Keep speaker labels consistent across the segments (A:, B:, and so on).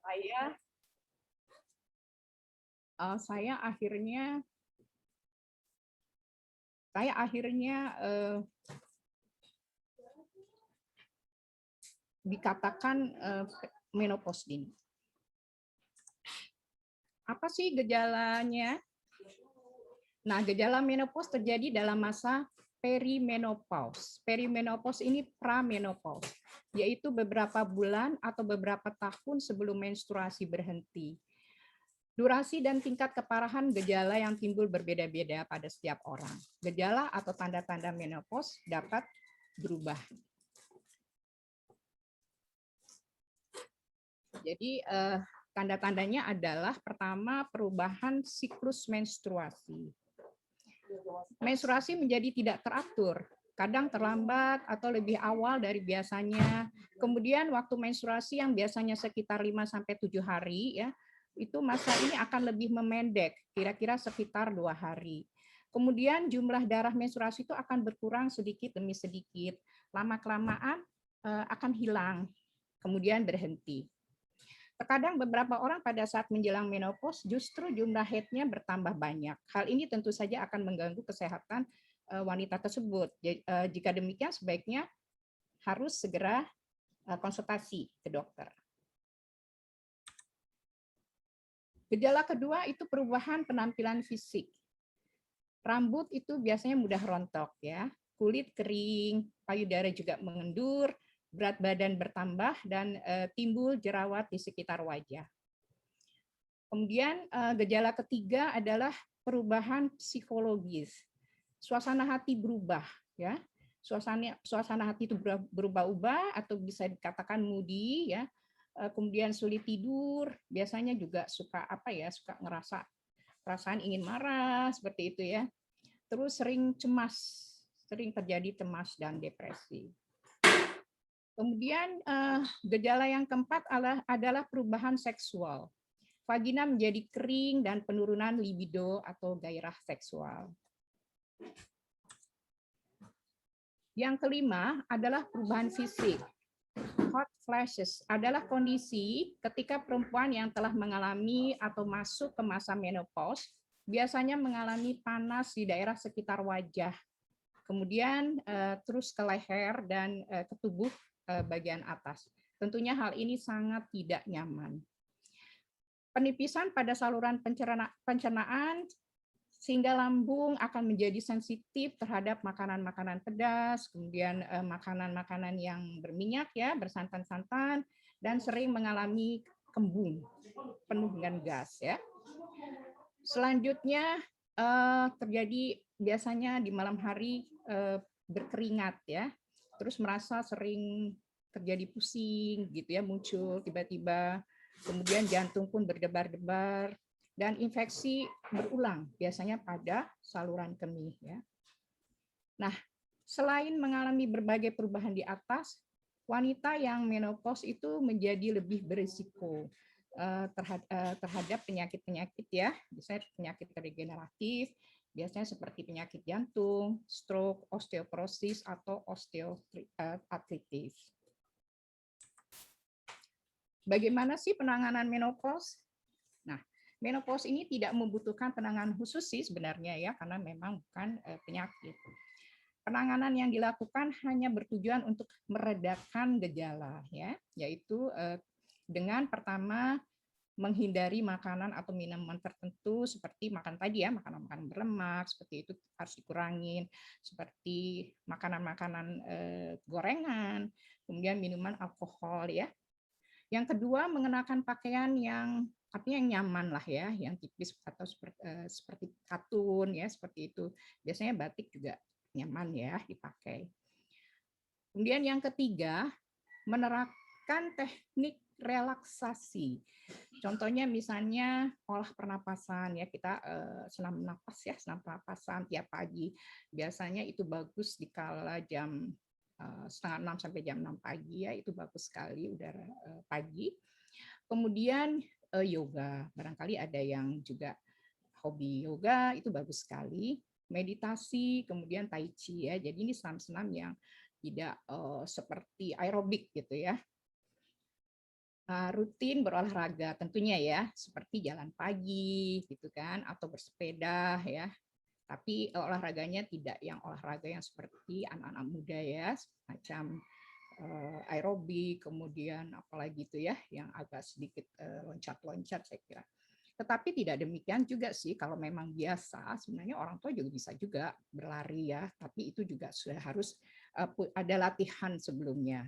A: saya saya akhirnya dikatakan menopause dini. Apa sih gejalanya? Nah, gejala menopause terjadi dalam masa perimenopause. Perimenopause ini pramenopause, yaitu beberapa bulan atau beberapa tahun sebelum menstruasi berhenti. Durasi dan tingkat keparahan gejala yang timbul berbeda-beda pada setiap orang. Gejala atau tanda-tanda menopause dapat berubah. Jadi tanda-tandanya adalah pertama perubahan siklus menstruasi. Menstruasi menjadi tidak teratur, kadang terlambat atau lebih awal dari biasanya. Kemudian waktu menstruasi yang biasanya sekitar 5-7 hari ya, itu masa ini akan lebih memendek, kira-kira sekitar 2 hari. Kemudian jumlah darah menstruasi itu akan berkurang sedikit demi sedikit. Lama-kelamaan akan hilang, kemudian berhenti. Terkadang beberapa orang pada saat menjelang menopause justru jumlah haidnya bertambah banyak. Hal ini tentu saja akan mengganggu kesehatan wanita tersebut. Jika demikian sebaiknya harus segera konsultasi ke dokter. Gejala kedua itu perubahan penampilan fisik. Rambut itu biasanya mudah rontok ya, kulit kering, payudara juga mengendur, berat badan bertambah, dan timbul jerawat di sekitar wajah. Kemudian gejala ketiga adalah perubahan psikologis. Suasana hati berubah, ya. Suasana hati itu berubah-ubah atau bisa dikatakan moody, ya. Kemudian sulit tidur, biasanya juga suka suka ngerasa perasaan ingin marah seperti itu ya. Terus sering cemas, sering terjadi cemas dan depresi. Kemudian gejala yang keempat adalah perubahan seksual. Vagina menjadi kering dan penurunan libido atau gairah seksual. Yang kelima adalah perubahan fisik. Hot flashes adalah kondisi ketika perempuan yang telah mengalami atau masuk ke masa menopause biasanya mengalami panas di daerah sekitar wajah. Kemudian terus ke leher dan ke tubuh bagian atas. Tentunya hal ini sangat tidak nyaman. Penipisan pada saluran pencernaan sehingga lambung akan menjadi sensitif terhadap makanan-makanan pedas, kemudian makanan-makanan yang berminyak ya, bersantan-santan, dan sering mengalami kembung penuh dengan gas ya. Selanjutnya terjadi biasanya di malam hari berkeringat ya, terus merasa sering terjadi pusing gitu ya, muncul tiba-tiba, kemudian jantung pun berdebar-debar, dan infeksi berulang biasanya pada saluran kemih ya. Nah, selain mengalami berbagai perubahan di atas, wanita yang menopause itu menjadi lebih berisiko terhadap penyakit-penyakit ya, misalnya penyakit regeneratif, biasanya seperti penyakit jantung, stroke, osteoporosis, atau osteoartritis. Bagaimana sih penanganan menopause? Nah, menopause ini tidak membutuhkan penanganan khusus sih sebenarnya ya, karena memang bukan penyakit. Penanganan yang dilakukan hanya bertujuan untuk meredakan gejala ya, yaitu dengan pertama menghindari makanan atau minuman tertentu seperti makan tadi ya, makanan-makanan berlemak seperti itu harus dikurangin, seperti makanan-makanan gorengan, kemudian minuman alkohol ya. Yang kedua, mengenakan pakaian yang artinya yang nyaman lah ya, yang tipis atau seperti katun ya, seperti itu. Biasanya batik juga nyaman ya dipakai. Kemudian yang ketiga, menerapkan teknik relaksasi. Contohnya misalnya olah pernapasan ya, kita senam napas ya, senam pernapasan tiap pagi. Biasanya itu bagus di kala jam 5:30 sampai jam 6 pagi ya, itu bagus sekali udara pagi. Kemudian yoga, barangkali ada yang juga hobi yoga, itu bagus sekali. Meditasi, kemudian tai chi ya. Jadi ini senam-senam yang tidak seperti aerobik gitu ya. rutin berolahraga tentunya ya, seperti jalan pagi gitu kan, atau bersepeda ya. Tapi olahraganya tidak yang olahraga yang seperti anak-anak muda ya, macam aerobik, kemudian apalagi itu ya, yang agak sedikit loncat-loncat saya kira. Tetapi tidak demikian juga sih, kalau memang biasa, sebenarnya orang tua juga bisa juga berlari ya, tapi itu juga sudah harus ada latihan sebelumnya.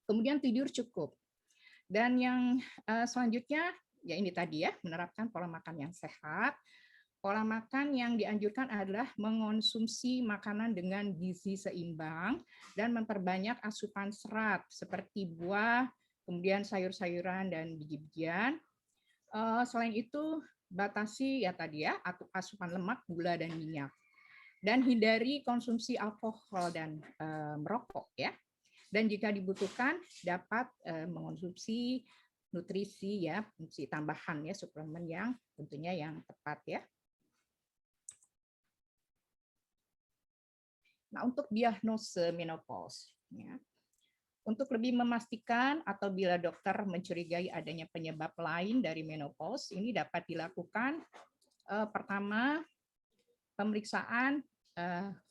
A: Kemudian tidur cukup. Dan yang selanjutnya, ya ini tadi ya, menerapkan pola makan yang sehat. Pola makan yang dianjurkan adalah mengonsumsi makanan dengan gizi seimbang dan memperbanyak asupan serat seperti buah, kemudian sayur-sayuran dan biji-bijian. Selain itu, batasi ya tadi ya, asupan lemak, gula, dan minyak. Dan hindari konsumsi alkohol dan merokok ya. Dan jika dibutuhkan dapat mengonsumsi nutrisi ya, nutrisi tambahan ya, suplemen yang tentunya yang tepat ya. Nah, untuk diagnosis menopause ya. Untuk lebih memastikan atau bila dokter mencurigai adanya penyebab lain dari menopause, ini dapat dilakukan pertama pemeriksaan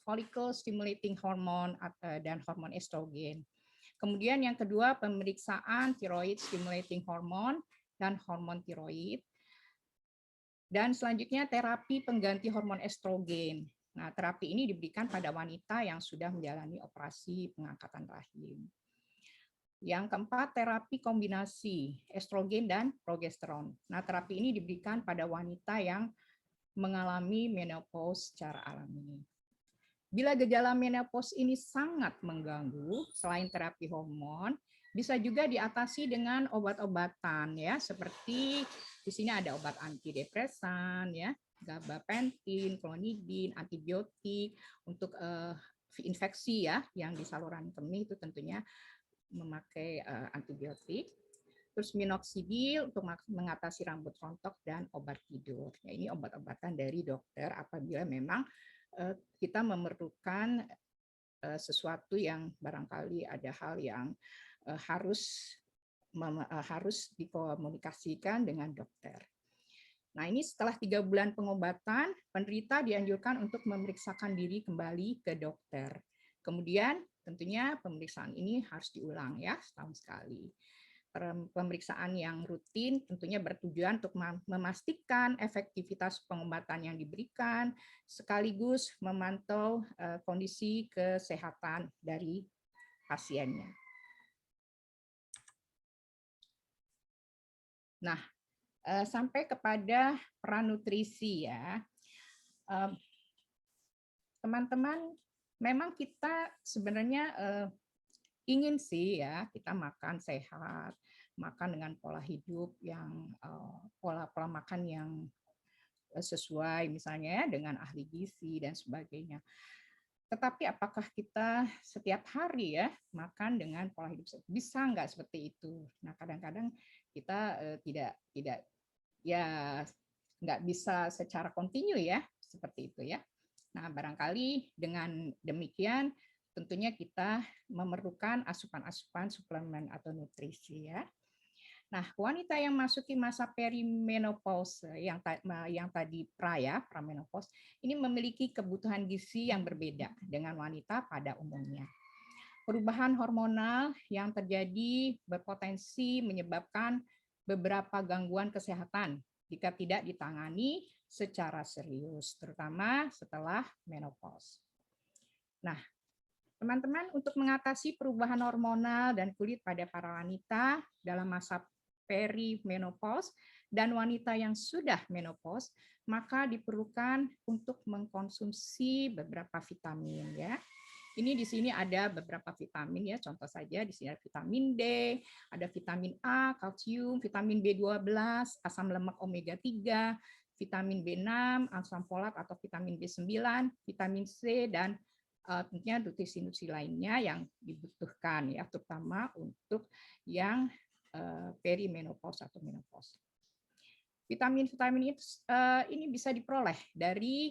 A: follicle stimulating hormone dan hormon estrogen. Kemudian yang kedua pemeriksaan thyroid stimulating hormone dan hormon tiroid. Dan selanjutnya terapi pengganti hormon estrogen. Nah, terapi ini diberikan pada wanita yang sudah menjalani operasi pengangkatan rahim. Yang keempat, terapi kombinasi estrogen dan progesteron. Nah, terapi ini diberikan pada wanita yang mengalami menopause secara alami. Bila gejala menopause ini sangat mengganggu, selain terapi hormon, bisa juga diatasi dengan obat-obatan ya, seperti di sini ada obat antidepresan ya, gabapentin, klonidin, antibiotik untuk infeksi ya, yang di saluran kemih itu tentunya memakai antibiotik. Terus minoxidil untuk mengatasi rambut rontok dan obat tidur. Ya, ini obat-obatan dari dokter apabila memang kita memerlukan sesuatu yang barangkali ada hal yang harus dikomunikasikan dengan dokter. Nah, ini setelah 3 bulan pengobatan, penderita dianjurkan untuk memeriksakan diri kembali ke dokter. Kemudian tentunya pemeriksaan ini harus diulang ya, setahun sekali. Pemeriksaan yang rutin tentunya bertujuan untuk memastikan efektivitas pengobatan yang diberikan, sekaligus memantau kondisi kesehatan dari pasiennya. Nah, sampai kepada peran nutrisi ya. Teman-teman, memang kita sebenarnya ingin sih ya kita makan sehat, makan dengan pola hidup yang pola makan yang sesuai misalnya dengan ahli gizi dan sebagainya. Tetapi apakah kita setiap hari ya makan dengan pola hidup bisa nggak seperti itu? Nah, kadang-kadang kita tidak ya nggak bisa secara kontinu ya seperti itu ya. Nah, barangkali dengan demikian tentunya kita memerlukan asupan-asupan suplemen atau nutrisi ya. Nah, wanita yang masuki masa perimenopause yang tadi pramenopause, ini memiliki kebutuhan gizi yang berbeda dengan wanita pada umumnya. Perubahan hormonal yang terjadi berpotensi menyebabkan beberapa gangguan kesehatan jika tidak ditangani secara serius, terutama setelah menopause. Nah, teman-teman, untuk mengatasi perubahan hormonal dan kulit pada para wanita dalam masa perimenopause dan wanita yang sudah menopause, maka diperlukan untuk mengkonsumsi beberapa vitamin ya. Ini di sini ada beberapa vitamin ya, contoh saja di sini ada vitamin D, ada vitamin A, kalsium, vitamin B12, asam lemak omega 3, vitamin B6, asam folat atau vitamin B9, vitamin C dan tentunya nutrisi-nutrisi lainnya yang dibutuhkan ya, terutama untuk yang perimenopause atau menopause. Vitamin-vitamin ini bisa diperoleh dari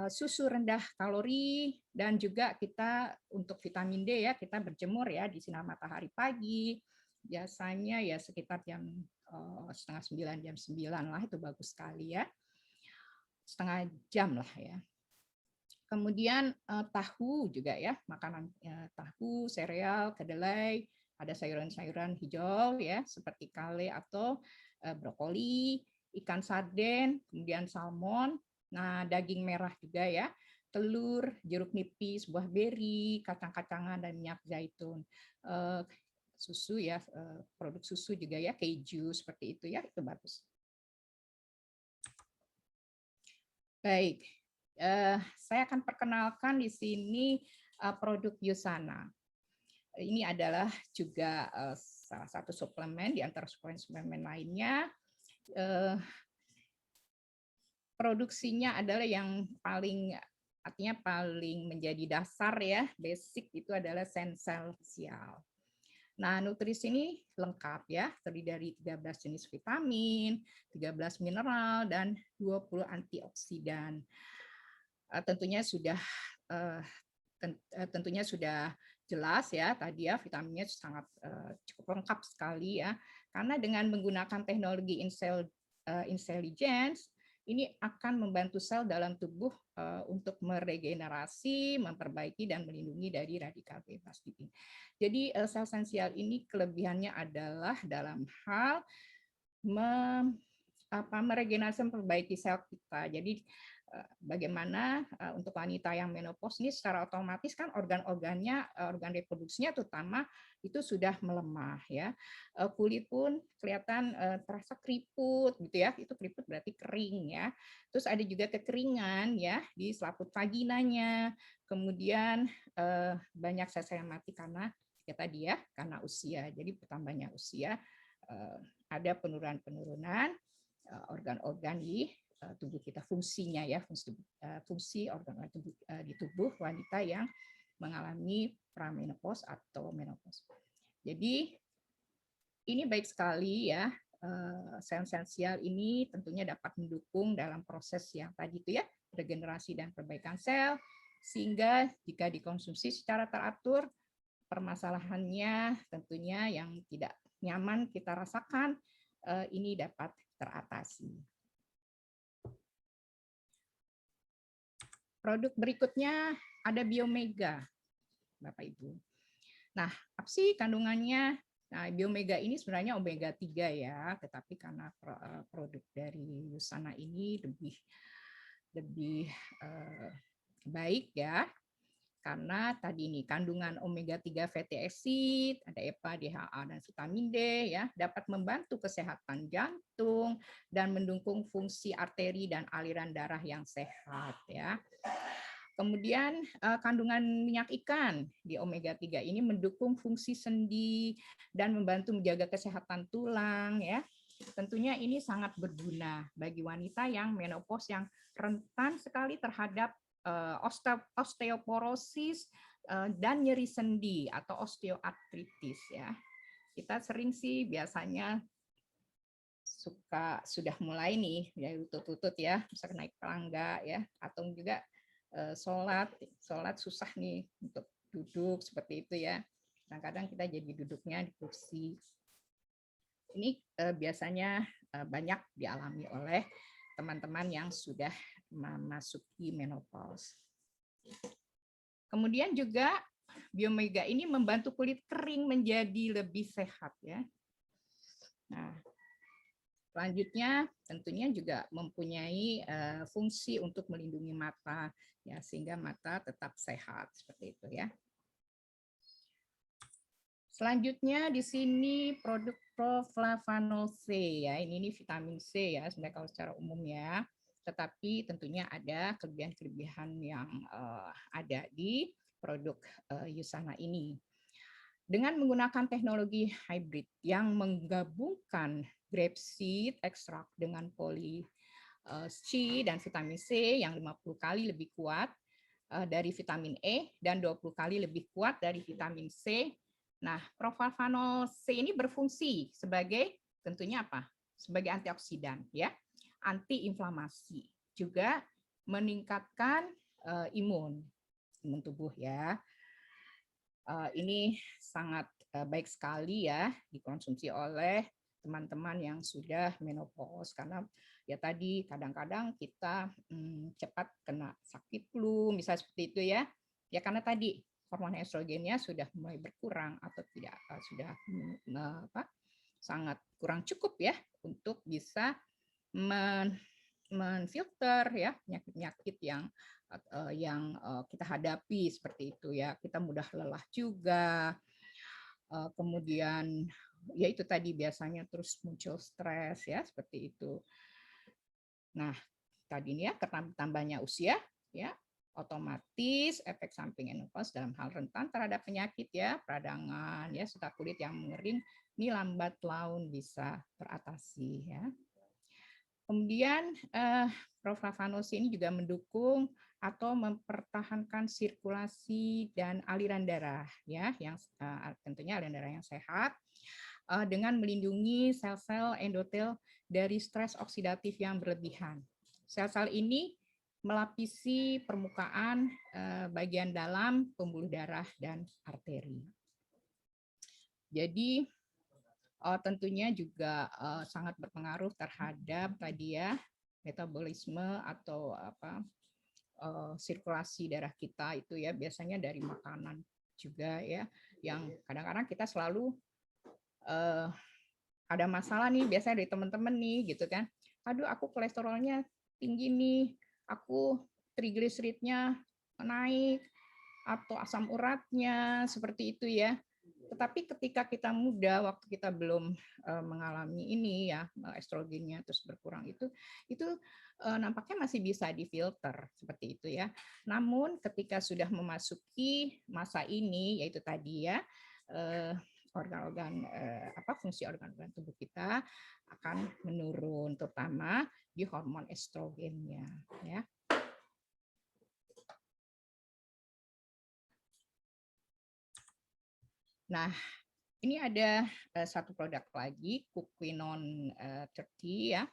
A: susu rendah kalori dan juga kita untuk vitamin D ya kita berjemur ya di sinar matahari pagi, biasanya ya sekitar jam setengah 9, jam 9 lah, itu bagus sekali ya. Setengah jam lah ya. Kemudian tahu juga ya, makanan tahu, sereal, kedelai, ada sayuran-sayuran hijau ya, seperti kale atau brokoli, ikan sarden, kemudian salmon, nah daging merah juga ya, telur, jeruk nipis, buah beri, kacang-kacangan dan minyak zaitun. Susu ya, produk susu juga ya, keju seperti itu ya, itu bagus. Baik, saya akan perkenalkan di sini produk Yusana. Ini adalah juga salah satu suplemen di antara suplemen lainnya. Produksinya adalah yang paling, artinya paling menjadi dasar ya, basic itu adalah esensial. Nah, nutrisi ini lengkap ya, terdiri dari 13 jenis vitamin, 13 mineral, dan 20 antioksidan. Tentunya sudah jelas ya tadi ya, vitaminnya sangat cukup lengkap sekali ya, karena dengan menggunakan teknologi intelligence ini akan membantu sel dalam tubuh untuk meregenerasi, memperbaiki dan melindungi dari radikal bebas. Jadi sel esensial ini kelebihannya adalah dalam hal meregenerasi, memperbaiki sel kita. Jadi bagaimana untuk wanita yang menopause ini secara otomatis kan organ-organnya, organ reproduksinya terutama itu sudah melemah ya. Kulit pun kelihatan terasa keriput gitu ya. Itu keriput berarti kering ya. Terus ada juga kekeringan ya di selaput vaginanya. Kemudian banyak sel-sel yang mati karena ya tadi ya, karena usia. Jadi bertambahnya usia ada penurunan organ-organ di tubuh kita, fungsinya ya, fungsi organ di tubuh wanita yang mengalami pramenopause atau menopause. Jadi ini baik sekali ya, sel esensial ini tentunya dapat mendukung dalam proses yang tadi itu ya, regenerasi dan perbaikan sel, sehingga jika dikonsumsi secara teratur, permasalahannya tentunya yang tidak nyaman kita rasakan ini dapat teratasi. Produk berikutnya ada Biomega, Bapak Ibu. Nah, apa sih kandungannya? Nah, Biomega ini sebenarnya omega 3 ya, tetapi karena produk dari Yusana ini lebih baik ya, karena tadi ini kandungan omega 3 fatty acid, ada EPA, DHA, dan vitamin D ya, dapat membantu kesehatan jantung dan mendukung fungsi arteri dan aliran darah yang sehat ya. Kemudian kandungan minyak ikan di omega 3 ini mendukung fungsi sendi dan membantu menjaga kesehatan tulang ya. Tentunya ini sangat berguna bagi wanita yang menopause yang rentan sekali terhadap osteoporosis dan nyeri sendi atau osteoartritis ya. Kita sering sih biasanya sudah mulai nih ya lutut-lutut ya, bisa naik tangga ya, atau juga sholat susah nih untuk duduk seperti itu ya. Kadang-kadang kita jadi duduknya di kursi. Ini biasanya banyak dialami oleh teman-teman yang sudah memasuki menopause. Kemudian juga Biomega ini membantu kulit kering menjadi lebih sehat ya. Nah, selanjutnya tentunya juga mempunyai fungsi untuk melindungi mata ya, sehingga mata tetap sehat seperti itu ya. Selanjutnya di sini produk Proflavanol C ya, ini vitamin C ya sebenarnya kalau secara umum ya, tetapi tentunya ada kelebihan-kelebihan yang ada di produk Yusana ini. Dengan menggunakan teknologi hybrid yang menggabungkan grapeseed extract dengan poly C dan vitamin C yang 50 kali lebih kuat dari vitamin E dan 20 kali lebih kuat dari vitamin C. Nah, Proflavanol C ini berfungsi sebagai tentunya apa? Sebagai antioksidan ya, antiinflamasi, juga meningkatkan imun tubuh ya. Ini sangat baik sekali ya dikonsumsi oleh teman-teman yang sudah menopause, karena ya tadi kadang-kadang kita cepat kena sakit flu, misalnya seperti itu ya. Ya karena tadi hormon estrogennya sudah mulai berkurang atau tidak sudah sangat kurang cukup ya untuk bisa menfilter ya penyakit-penyakit yang kita hadapi seperti itu ya. Kita mudah lelah juga. Kemudian ya itu tadi biasanya terus muncul stres ya seperti itu. Nah, tadi ini ya tambahnya usia ya otomatis efek samping menopause dalam hal rentan terhadap penyakit ya peradangan ya serta kulit yang mengering ini lambat laun bisa teratasi ya. Kemudian proflavanosi ini juga mendukung atau mempertahankan sirkulasi dan aliran darah ya yang tentunya aliran darah yang sehat dengan melindungi sel-sel endotel dari stres oksidatif yang berlebihan. Sel-sel ini melapisi permukaan bagian dalam pembuluh darah dan arteri. Jadi tentunya juga sangat berpengaruh terhadap tadi ya metabolisme atau sirkulasi darah kita itu ya biasanya dari makanan juga ya yang kadang-kadang kita selalu ada masalah nih biasanya dari teman-teman nih gitu kan, aduh aku kolesterolnya tinggi nih, aku trigliseridnya naik atau asam uratnya seperti itu ya. Tetapi ketika kita muda, waktu kita belum mengalami ini ya, estrogennya terus berkurang itu nampaknya masih bisa difilter seperti itu ya. Namun ketika sudah memasuki masa ini, yaitu tadi ya, organ-organ fungsi organ-organ tubuh kita akan menurun, terutama di hormon estrogennya ya. Nah, ini ada satu produk lagi, Quinone 30 ya.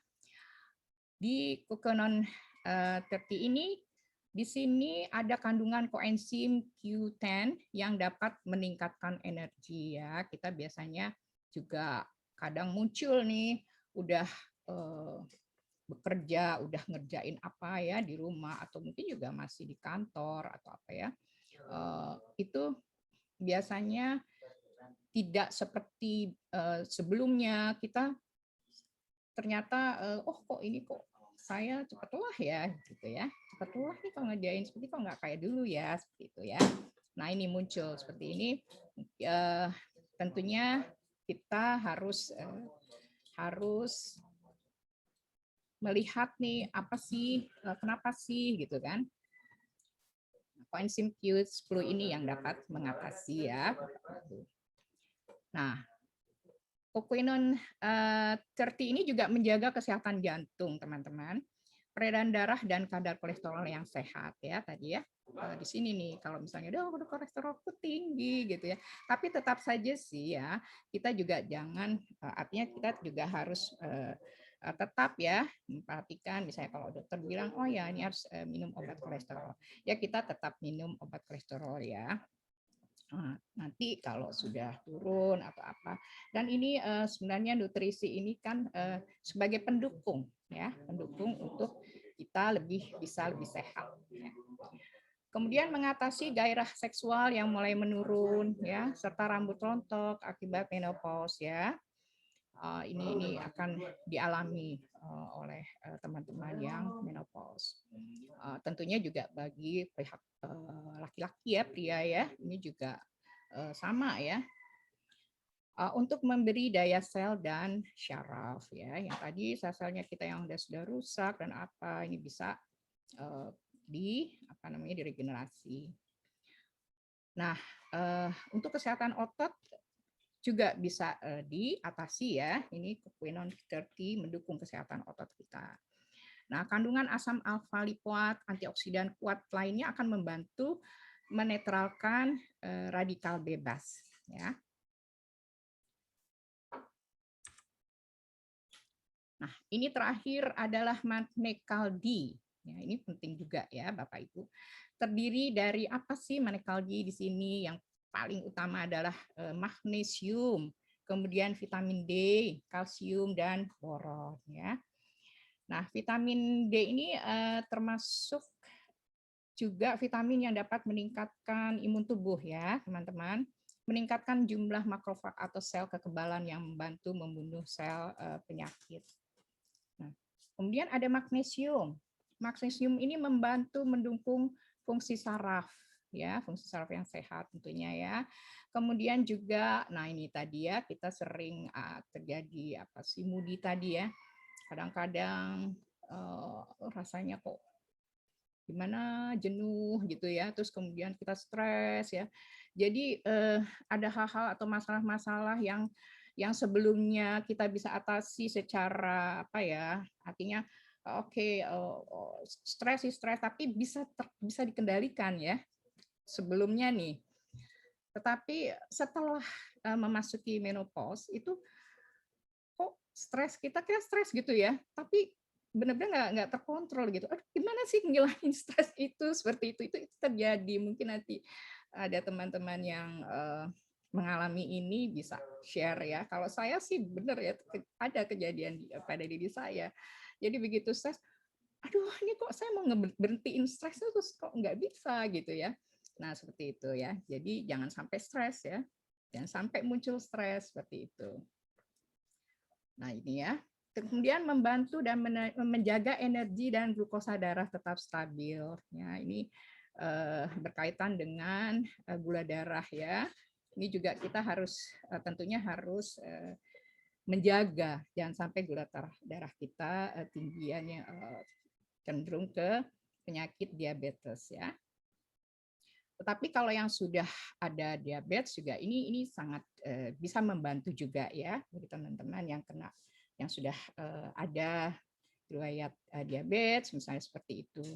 A: Di Quinone 30 ini di sini ada kandungan koenzim Q10 yang dapat meningkatkan energi ya. Kita biasanya juga kadang muncul nih udah bekerja, udah ngerjain apa ya di rumah atau mungkin juga masih di kantor atau apa ya. Itu biasanya tidak seperti sebelumnya kita ternyata kok ini kok saya cepat lelah ya gitu ya, cepat lelah nih kalau ngerjain seperti kok nggak kayak dulu ya seperti itu ya. Nah ini muncul seperti ini tentunya kita harus melihat nih apa sih kenapa sih gitu kan. Koenzim Q10 ini yang dapat mengatasi ya. Nah, Quinone 30 ini juga menjaga kesehatan jantung, teman-teman. Peredaran darah dan kadar kolesterol yang sehat ya tadi ya. Di sini nih kalau misalnya udah kolesterolku tinggi gitu ya. Tapi tetap saja sih ya, kita juga jangan artinya kita juga harus tetap ya memperhatikan misalnya kalau dokter bilang oh ya ini harus minum obat kolesterol. Ya kita tetap minum obat kolesterol ya. Nanti kalau sudah turun atau apa. Dan ini sebenarnya nutrisi ini kan sebagai pendukung ya, pendukung untuk kita bisa lebih sehat. Ya. Kemudian mengatasi gairah seksual yang mulai menurun ya, serta rambut rontok akibat menopause ya. Ini akan dialami oleh teman-teman yang menopause. Tentunya juga bagi pihak laki-laki ya, pria ya, ini juga sama ya. Untuk memberi daya sel dan syaraf ya, yang tadi sel-selnya kita yang sudah rusak dan apa ini bisa diregenerasi. Nah, untuk kesehatan otot juga bisa diatasi ya. Ini Quinone 30 mendukung kesehatan otot kita. Nah, kandungan asam alfa lipoat, antioksidan kuat lainnya akan membantu menetralkan radikal bebas ya. Nah, ini terakhir adalah Magnecaldi D. Ya, ini penting juga ya Bapak Ibu. Terdiri dari apa sih Magnecaldi di sini? Yang paling utama adalah magnesium, kemudian vitamin D, kalsium, dan boron ya. Nah, vitamin D ini termasuk juga vitamin yang dapat meningkatkan imun tubuh ya, teman-teman. Meningkatkan jumlah makrofag atau sel kekebalan yang membantu membunuh sel penyakit. Nah, kemudian ada magnesium. Magnesium ini membantu mendukung fungsi saraf ya, fungsi saraf yang sehat tentunya ya. Kemudian juga, nah ini tadi ya, kita sering terjadi apa sih moody tadi ya. Kadang-kadang rasanya kok gimana jenuh gitu ya, terus kemudian kita stres ya. Jadi ada hal-hal atau masalah-masalah yang sebelumnya kita bisa atasi secara apa ya, artinya oke, stres sih stres, tapi bisa dikendalikan ya sebelumnya nih. Tetapi setelah memasuki menopause itu kok kita stres gitu ya, tapi benar-benar nggak terkontrol gitu. Aduh, gimana sih ngilangin stres itu seperti itu terjadi. Mungkin nanti ada teman-teman yang mengalami ini bisa share ya. Kalau saya sih benar ya, ada kejadian pada diri saya. Jadi begitu stres, aduh ini kok saya mau berhentiin stres terus kok nggak bisa gitu ya. Nah seperti itu ya. Jadi jangan sampai stres ya. Jangan sampai muncul stres seperti itu. Nah ini ya. Kemudian membantu dan menjaga energi dan glukosa darah tetap stabil. Ya, ini berkaitan dengan gula darah ya. Ini juga kita harus tentunya harus menjaga jangan sampai gula darah kita tinggiannya cenderung ke penyakit diabetes ya. Tetapi kalau yang sudah ada diabetes juga ini sangat bisa membantu juga ya bagi teman-teman yang sudah ada riwayat diabetes misalnya seperti itu.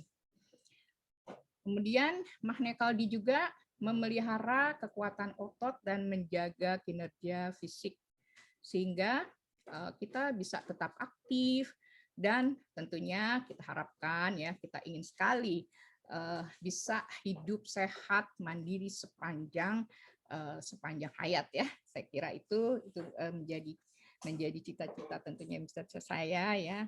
A: Kemudian Magne Kaldi juga memelihara kekuatan otot dan menjaga kinerja fisik sehingga kita bisa tetap aktif dan tentunya kita harapkan ya kita ingin sekali bisa hidup sehat mandiri sepanjang hayat ya. Saya kira itu menjadi cita-cita tentunya bisa saya ya.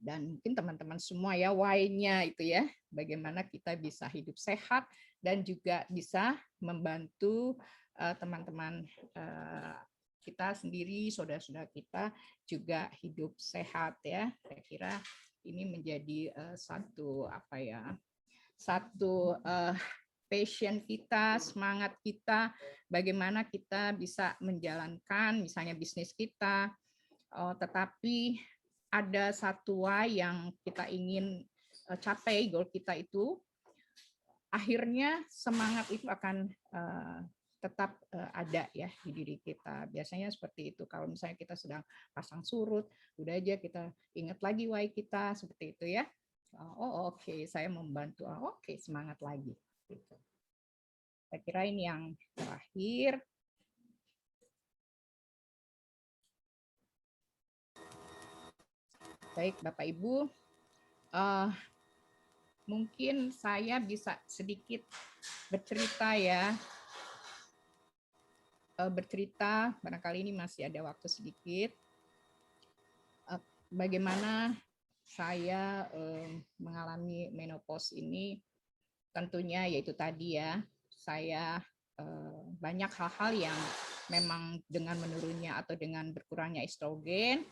A: Dan mungkin teman-teman semua ya why-nya itu ya, bagaimana kita bisa hidup sehat dan juga bisa membantu teman-teman kita sendiri, saudara-saudara kita juga hidup sehat ya. Saya kira ini menjadi satu passion kita, semangat kita, bagaimana kita bisa menjalankan misalnya bisnis kita, tetapi ada satu why yang kita ingin capai, goal kita itu, akhirnya semangat itu akan tetap ada ya di diri kita. Biasanya seperti itu. Kalau misalnya kita sedang pasang surut, udah aja kita ingat lagi why kita seperti itu ya. Oh oke, saya membantu. Oke, semangat lagi. Gitu. Saya kira ini yang terakhir. Baik, Bapak Ibu, mungkin saya bisa sedikit bercerita ya. Bercerita, barangkali ini masih ada waktu sedikit. Bagaimana saya mengalami menopause ini, tentunya yaitu tadi ya, saya banyak hal-hal yang memang dengan menurunnya atau dengan berkurangnya estrogen,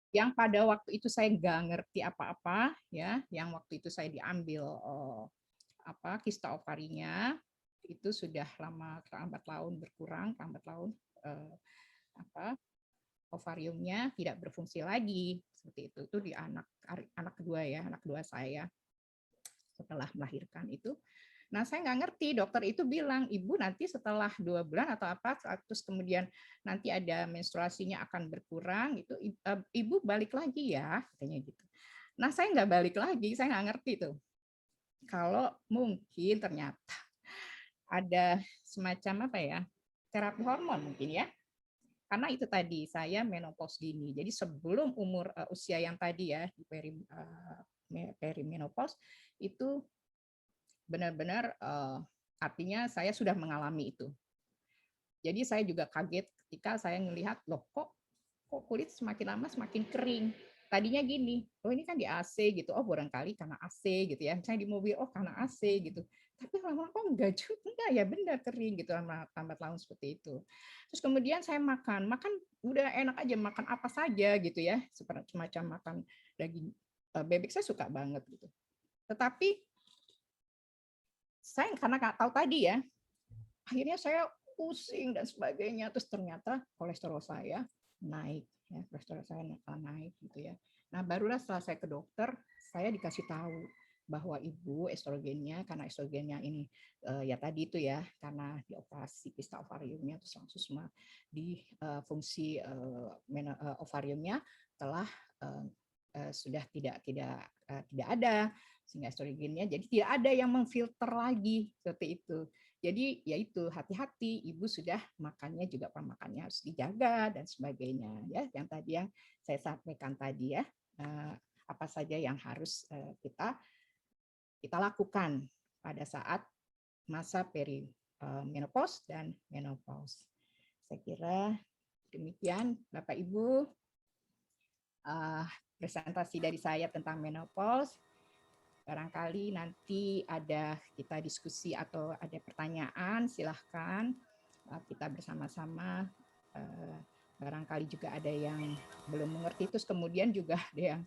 A: yang pada waktu itu saya nggak ngerti apa-apa ya, yang waktu itu saya diambil kista ovarinya itu sudah lama terlambat laun berkurang, terlambat laun ovariumnya tidak berfungsi lagi seperti itu di anak kedua ya, anak kedua saya setelah melahirkan itu. Nah, saya nggak ngerti, dokter itu bilang, ibu nanti setelah 2 bulan atau apa, terus kemudian nanti ada menstruasinya akan berkurang, itu ibu balik lagi ya, katanya gitu. Nah, saya nggak balik lagi, saya nggak ngerti tuh. Kalau mungkin ternyata ada semacam terapi hormon mungkin ya. Karena itu tadi, saya menopause dini. Jadi sebelum usia yang tadi ya, di perimenopause, itu benar-benar Artinya saya sudah mengalami itu. Jadi saya juga kaget ketika saya melihat, loh kok kulit semakin lama semakin kering. Tadinya gini, oh ini kan di AC gitu, oh barangkali karena AC gitu ya. Misalnya di mobil, oh karena AC gitu. Tapi lama-lama kok enggak juga, enggak ya benar kering gitu lambat laun seperti itu. Terus kemudian saya makan udah enak aja makan apa saja gitu ya, seperti semacam makan daging bebek saya suka banget gitu. Tetapi saya karena nggak tahu tadi ya, akhirnya saya pusing dan sebagainya, terus ternyata kolesterol saya naik, ya kolesterol saya naik gitu ya. Nah barulah setelah saya ke dokter, saya dikasih tahu bahwa ibu estrogennya, karena estrogennya ini ya tadi itu ya, karena dioperasi pista ovariumnya terus langsung semua di fungsi ovariumnya telah sudah tidak ada, sehingga estrogennya jadi tidak ada yang memfilter lagi seperti itu. Jadi ya itu hati-hati, ibu sudah makannya juga pola makannya harus dijaga dan sebagainya ya. Yang tadi yang saya sampaikan tadi ya, apa saja yang harus kita lakukan pada saat masa menopause dan menopause. Saya kira demikian Bapak Ibu presentasi dari saya tentang menopause. Barangkali nanti ada kita diskusi atau ada pertanyaan, silahkan kita bersama-sama. Barangkali juga ada yang belum mengerti, terus kemudian juga ada yang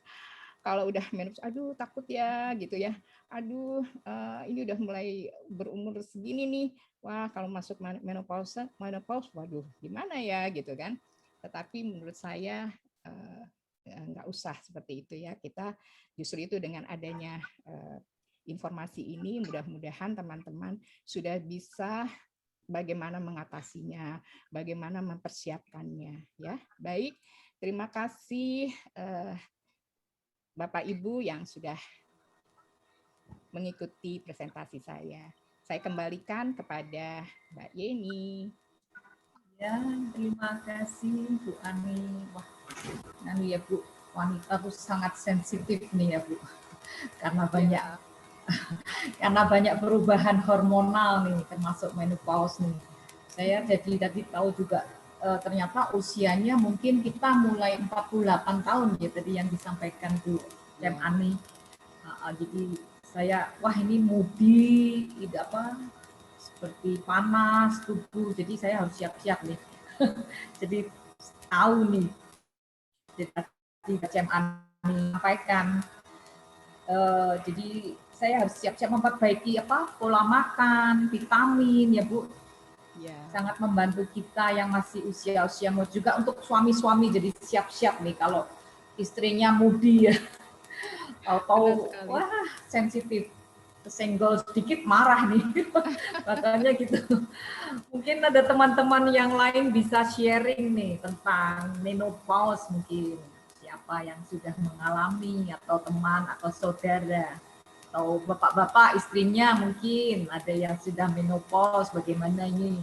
A: kalau udah menopause, aduh takut ya gitu ya. Aduh ini udah mulai berumur segini nih. Wah kalau masuk menopause, waduh gimana ya gitu kan. Tetapi menurut saya nggak usah seperti itu ya. Kita justru itu dengan adanya informasi ini mudah-mudahan teman-teman sudah bisa bagaimana mengatasinya, bagaimana mempersiapkannya ya. Baik, terima kasih Bapak Ibu yang sudah mengikuti presentasi saya. Saya kembalikan kepada Mbak Yeni.
B: Ya, terima kasih Bu Ani. Wah, Ani ya Bu, wanita tuh sangat sensitif nih ya Bu, karena banyak karena banyak perubahan hormonal nih, termasuk menopause nih. Saya jadi tadi tahu juga ternyata usianya mungkin kita mulai 48 tahun ya tadi yang disampaikan Bu Cem Ani. Jadi saya wah ini mudi, tidak apa seperti panas tubuh, jadi saya harus siap-siap nih. Jadi tahu nih, jadi Cem Ani sampaikan. Jadi saya harus siap-siap memperbaiki pola makan, vitamin ya Bu. Ya. Sangat membantu kita yang masih usia-usia muda, juga untuk suami-suami jadi siap-siap nih kalau istrinya mudi ya. Atau wah sensitif, kesenggol sedikit marah nih. Makanya gitu. Mungkin ada teman-teman yang lain bisa sharing nih tentang menopause mungkin. Siapa yang sudah mengalami atau teman atau saudara atau bapak-bapak istrinya mungkin ada yang sudah menopause, bagaimana ini?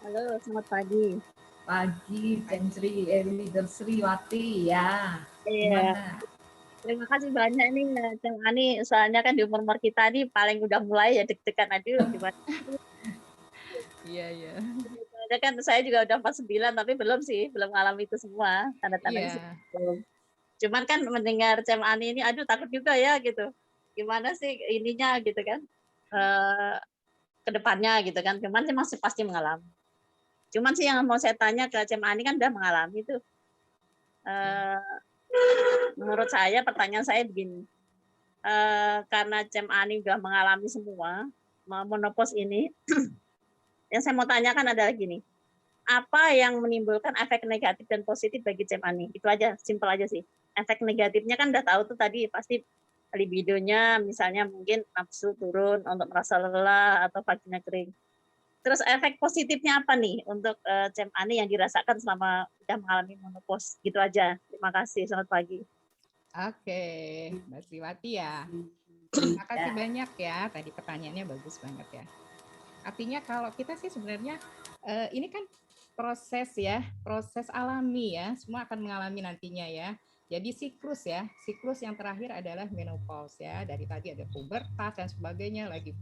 C: Halo, selamat pagi.
B: Pagi, Sri Sriwati ya.
C: Iya. Terima kasih banyak nih, Cem Ani. Soalnya kan di umur kita nih paling udah mulai ya deg-degan aduh gimana.
A: Iya.
C: Soalnya kan saya juga udah 49 tapi belum mengalami itu semua. Tanda-tanda belum. Cuman kan mendengar Cem Ani ini aduh takut juga ya gitu. Gimana sih ininya gitu kan. Ke depannya gitu kan. Cuman sih masih pasti mengalami. Cuman sih yang mau saya tanya ke Cem Ani kan udah mengalami itu. Menurut saya pertanyaan saya begini, karena Cem Ani udah mengalami semua menopause ini, yang saya mau tanyakan adalah gini, apa yang menimbulkan efek negatif dan positif bagi Cem Ani? Itu aja, simpel aja sih. Efek negatifnya kan udah tahu tuh tadi pasti libidonya misalnya mungkin nafsu turun untuk merasa lelah atau vagina kering. Terus efek positifnya apa nih untuk Cem Ani yang dirasakan selama udah mengalami menopause? Gitu aja. Terima kasih. Selamat pagi.
A: Oke, Mbak Sriwati ya. Terima kasih banyak ya. Tadi pertanyaannya bagus banget ya. Artinya kalau kita sih sebenarnya ini kan proses ya, proses alami ya. Semua akan mengalami nantinya ya. Jadi siklus ya, siklus yang terakhir adalah menopause ya. Dari tadi ada pubertas dan sebagainya, lagi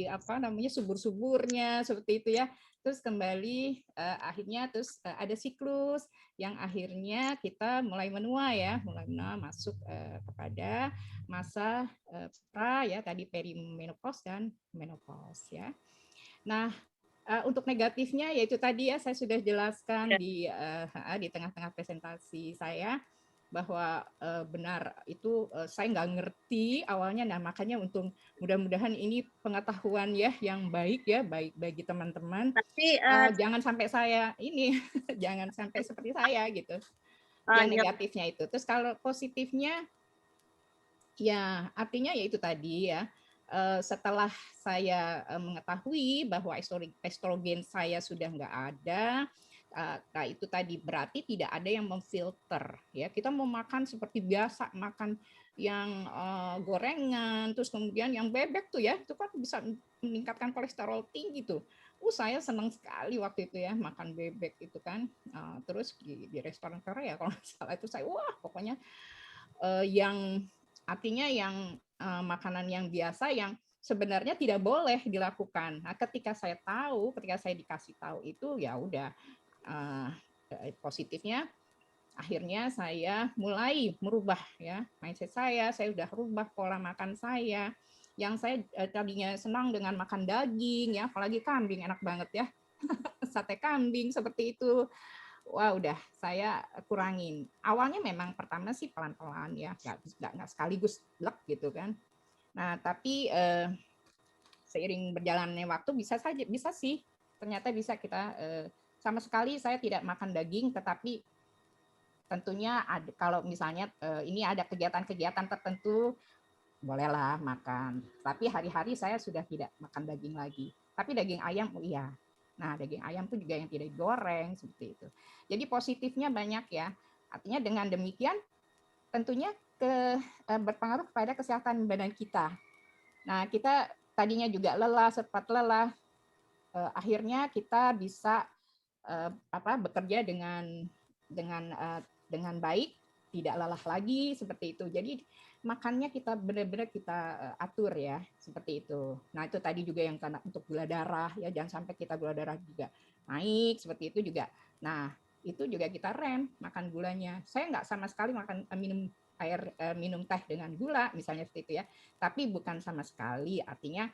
A: apa namanya subur-suburnya seperti itu ya. Terus kembali akhirnya terus ada siklus yang akhirnya kita mulai menua ya, mulai menua masuk kepada masa pra ya tadi perimenopause dan menopause ya. Nah, untuk negatifnya yaitu tadi ya saya sudah jelaskan di tengah-tengah presentasi saya bahwa benar itu saya nggak ngerti awalnya. Nah makanya untuk mudah-mudahan ini pengetahuan ya yang baik ya, baik bagi teman-teman.
C: Tapi
A: Jangan sampai saya ini jangan sampai seperti saya gitu. Yang negatifnya itu. Terus kalau positifnya ya artinya ya itu tadi ya. Setelah saya mengetahui bahwa estrogen saya sudah nggak ada, nah itu tadi berarti tidak ada yang memfilter ya. Kita mau makan seperti biasa, makan yang gorengan, terus kemudian yang bebek tuh ya, itu kan bisa meningkatkan kolesterol tinggi tuh. Saya senang sekali waktu itu ya makan bebek itu kan. Terus di restoran Korea kalau nggak salah itu saya pokoknya yang artinya yang makanan yang biasa yang sebenarnya tidak boleh dilakukan. Nah, ketika saya dikasih tahu itu ya udah positifnya akhirnya saya mulai merubah ya mindset saya udah rubah pola makan saya. Yang saya tadinya senang dengan makan daging ya, apalagi kambing enak banget ya. Sate kambing seperti itu. Wah udah saya kurangin. Awalnya memang pertama sih pelan-pelan ya, nggak sekaligus blek gitu kan. Nah tapi seiring berjalannya waktu bisa sih ternyata bisa kita sama sekali saya tidak makan daging, tetapi tentunya kalau misalnya ini ada kegiatan-kegiatan tertentu bolehlah makan. Tapi hari-hari saya sudah tidak makan daging lagi. Tapi daging ayam iya. Nah, daging ayam itu juga yang tidak digoreng seperti itu. Jadi positifnya banyak ya. Artinya dengan demikian tentunya berpengaruh kepada kesehatan badan kita. Nah, kita tadinya juga sempat lelah. Akhirnya kita bisa bekerja dengan baik, tidak lelah lagi seperti itu. Jadi makannya kita benar-benar kita atur ya seperti itu. Nah itu tadi juga yang karena untuk gula darah ya, jangan sampai kita gula darah juga naik seperti itu juga. Nah itu juga kita rem makan gulanya. Saya nggak sama sekali minum teh dengan gula misalnya seperti itu ya. Tapi bukan sama sekali, artinya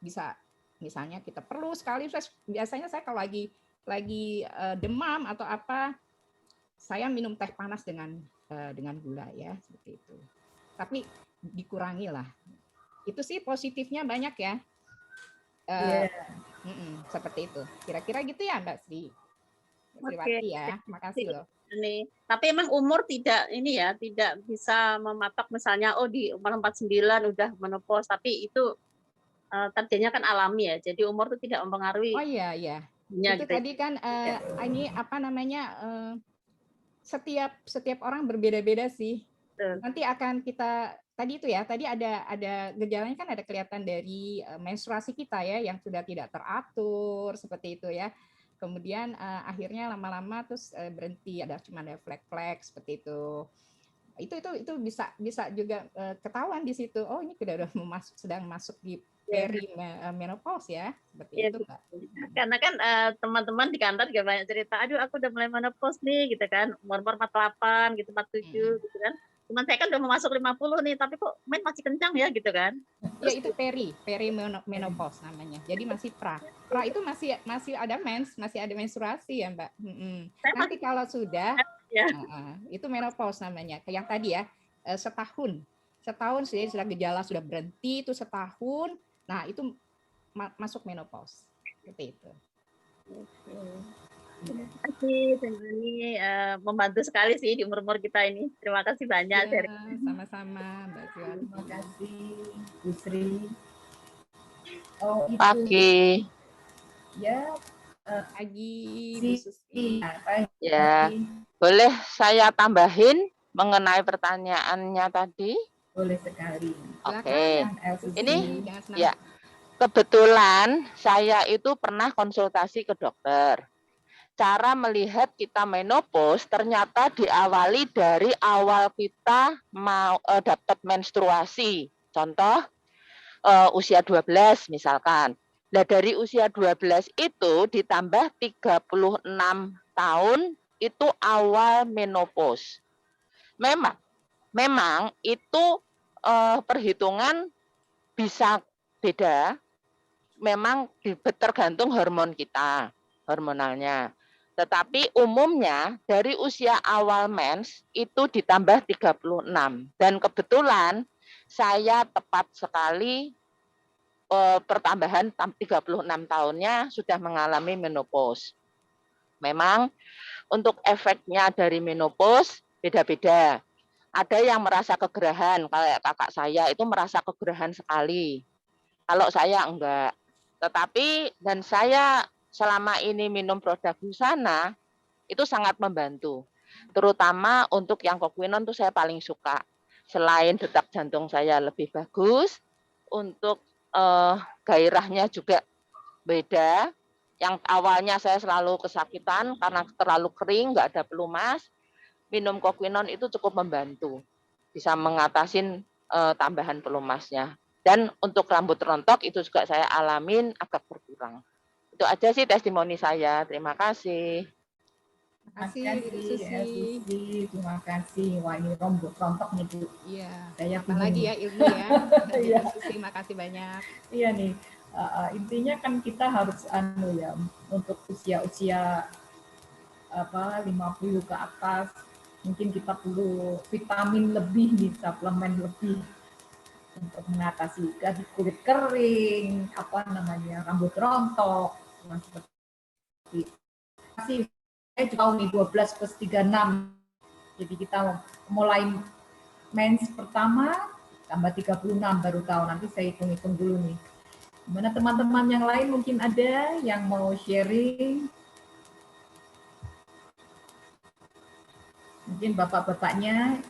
A: bisa misalnya kita perlu sekali. Biasanya saya kalau lagi demam atau apa, saya minum teh panas dengan gula ya seperti itu. Tapi dikurangi lah. Itu sih positifnya banyak ya. Seperti itu. Kira-kira gitu ya Mbak Sri. Sriwati ya. Makasih loh.
C: Ini. Tapi emang umur tidak bisa mematok misalnya di umur 49 udah menopause, tapi itu terjadinya kan alami ya. Jadi umur itu tidak mempengaruhi.
A: Oh iya. Itu gitu tadi kan ini apa namanya setiap orang berbeda-beda sih. Nanti akan kita tadi itu ya, tadi ada gejalanya kan ada kelihatan dari menstruasi kita ya yang sudah tidak teratur seperti itu ya. Kemudian akhirnya lama-lama terus berhenti, cuma ada flek-flek seperti itu. Itu bisa juga ketahuan di situ. Oh ini sedang masuk di perimenopause ya, seperti itu Mbak.
C: Karena kan teman-teman di kantor juga banyak cerita, aduh aku udah mulai menopause nih gitu kan, umur 48 gitu, 47 gitu kan. Cuman saya kan udah mau masuk 50 nih, tapi kok main masih kencang ya gitu kan.
A: Ya itu perimenopause namanya. Jadi masih pra. Pra itu masih ada masih ada menstruasi ya Mbak. Nanti kalau sudah itu menopause namanya. Yang tadi ya setahun sudah gejala sudah berhenti itu setahun. Nah, itu masuk menopause. Seperti itu.
C: Terima kasih, ini membantu sekali sih di umur-umur kita ini. Terima kasih banyak.
A: Ya, sama-sama, Mbak Sri.
B: Terima kasih, Bu Sri.
D: Pagi.
B: Ya,
A: pagi, Bu Susi.
D: Ya, boleh saya tambahin mengenai pertanyaannya tadi?
B: Boleh sekali.
D: Oke. Ini ya kebetulan saya itu pernah konsultasi ke dokter. cara melihat kita menopause ternyata diawali dari awal kita mau dapat menstruasi. Contoh usia 12 misalkan. Nah, dari usia 12 itu ditambah 36 tahun itu awal menopause. Memang itu perhitungan bisa beda, memang tergantung hormon kita, hormonalnya. Tetapi umumnya dari usia awal mens itu ditambah 36. Dan kebetulan saya tepat sekali pertambahan 36 tahunnya sudah mengalami menopause. Memang untuk efeknya dari menopause beda-beda. Ada yang merasa kegerahan, kayak kakak saya itu merasa kegerahan sekali. Kalau saya enggak. Tetapi dan saya selama ini minum produk Busana itu sangat membantu. Terutama untuk yang Coquinone itu saya paling suka. Selain detak jantung saya lebih bagus, untuk gairahnya juga beda. Yang awalnya saya selalu kesakitan karena terlalu kering, nggak ada pelumas. Minum Coquinone itu cukup membantu. Bisa mengatasin tambahan pelumasnya. Dan untuk rambut rontok itu juga saya alamin agak berkurang. Itu aja sih testimoni saya. Terima kasih.
A: Terima kasih,
B: Susi. Terima kasih. Wah, ini rambut rontok nih, Bu.
A: Iya.
B: Saya
A: Apalagi ya ilmu ya.
B: Iya.
A: Terima kasih banyak.
B: Iya nih. Intinya kan kita harus untuk usia-usia 50 ke atas, mungkin kita perlu vitamin lebih nih, suplemen lebih untuk mengatasi kulit kering, rambut rontok, seperti itu. Saya juga tahu nih 12+36. Jadi kita mulai mens pertama tambah 36 baru tahu. Nanti saya hitung-hitung dulu nih. Gimana teman-teman yang lain mungkin ada yang mau sharing? Mungkin bapak-bapaknya.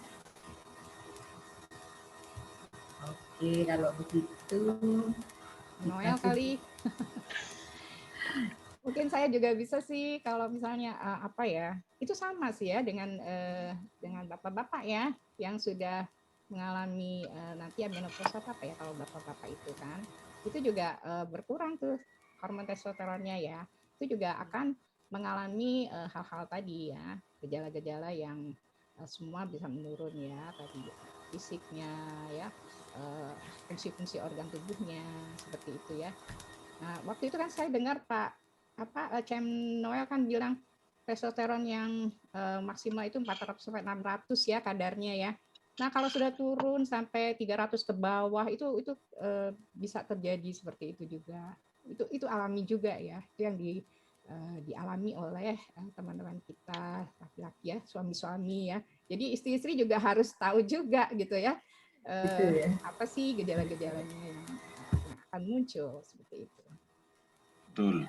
B: Oke, kalau begitu.
A: Noel kali. Mungkin saya juga bisa sih kalau misalnya itu sama sih ya dengan bapak-bapak ya yang sudah mengalami nanti menopause apa ya kalau bapak-bapak itu kan itu juga berkurang tuh hormon testosteronnya ya, itu juga akan mengalami hal-hal tadi ya, gejala-gejala yang semua bisa menurun ya, tadi fisiknya ya, fungsi-fungsi organ tubuhnya seperti itu ya. Nah, waktu itu kan saya dengar Cem Noel kan bilang testosteron yang maksimal itu 400 sampai 600 ya kadarnya ya. Nah, kalau sudah turun sampai 300 ke bawah itu bisa terjadi seperti itu juga. Itu alami juga ya. Itu yang dialami oleh teman-teman kita laki-laki ya, suami-suami ya. Jadi istri-istri juga harus tahu juga gitu ya. Apa sih gejala-gejalanya yang akan muncul seperti itu.
E: Betul.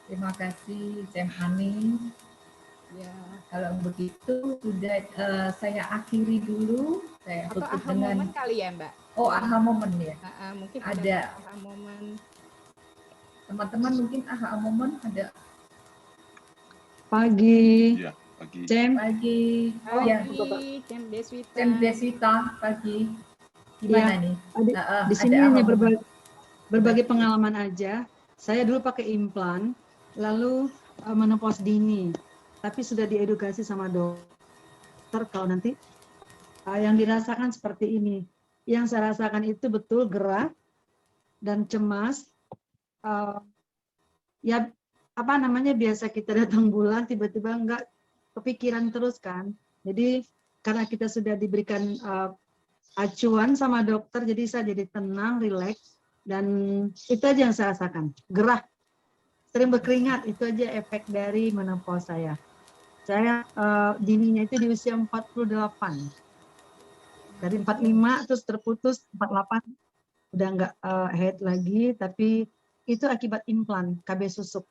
B: Terima kasih Cem Ani. Ya, kalau begitu sudah saya akhiri dulu. Saya
A: atau
B: tutup
A: aha
B: dengan
A: momen kali ya, Mbak.
B: Oh, aha momen ya.
A: Mungkin
B: ada
A: aha momen.
B: Teman-teman mungkin aha momen ada.
E: Pagi. Ya, pagi.
B: Cem. Pagi.
A: Oh ya,
B: Cem Deswita. Pagi. Gimana
F: ya,
B: nih?
F: Di sini hanya berbagi pengalaman aja. Saya dulu pakai implan, lalu menopause dini. Tapi sudah diedukasi sama dokter kalau nanti yang dirasakan seperti ini. Yang saya rasakan itu betul gerah dan cemas. Biasa kita datang bulan tiba-tiba enggak kepikiran terus kan. Jadi karena kita sudah diberikan acuan sama dokter, jadi saya jadi tenang, rileks, dan itu aja yang saya rasakan. Gerah, sering berkeringat, itu aja efek dari menopause saya. Saya dininya itu di usia 48. Dari 45 terus terputus 48, udah nggak head lagi, tapi itu akibat implan KB susuk.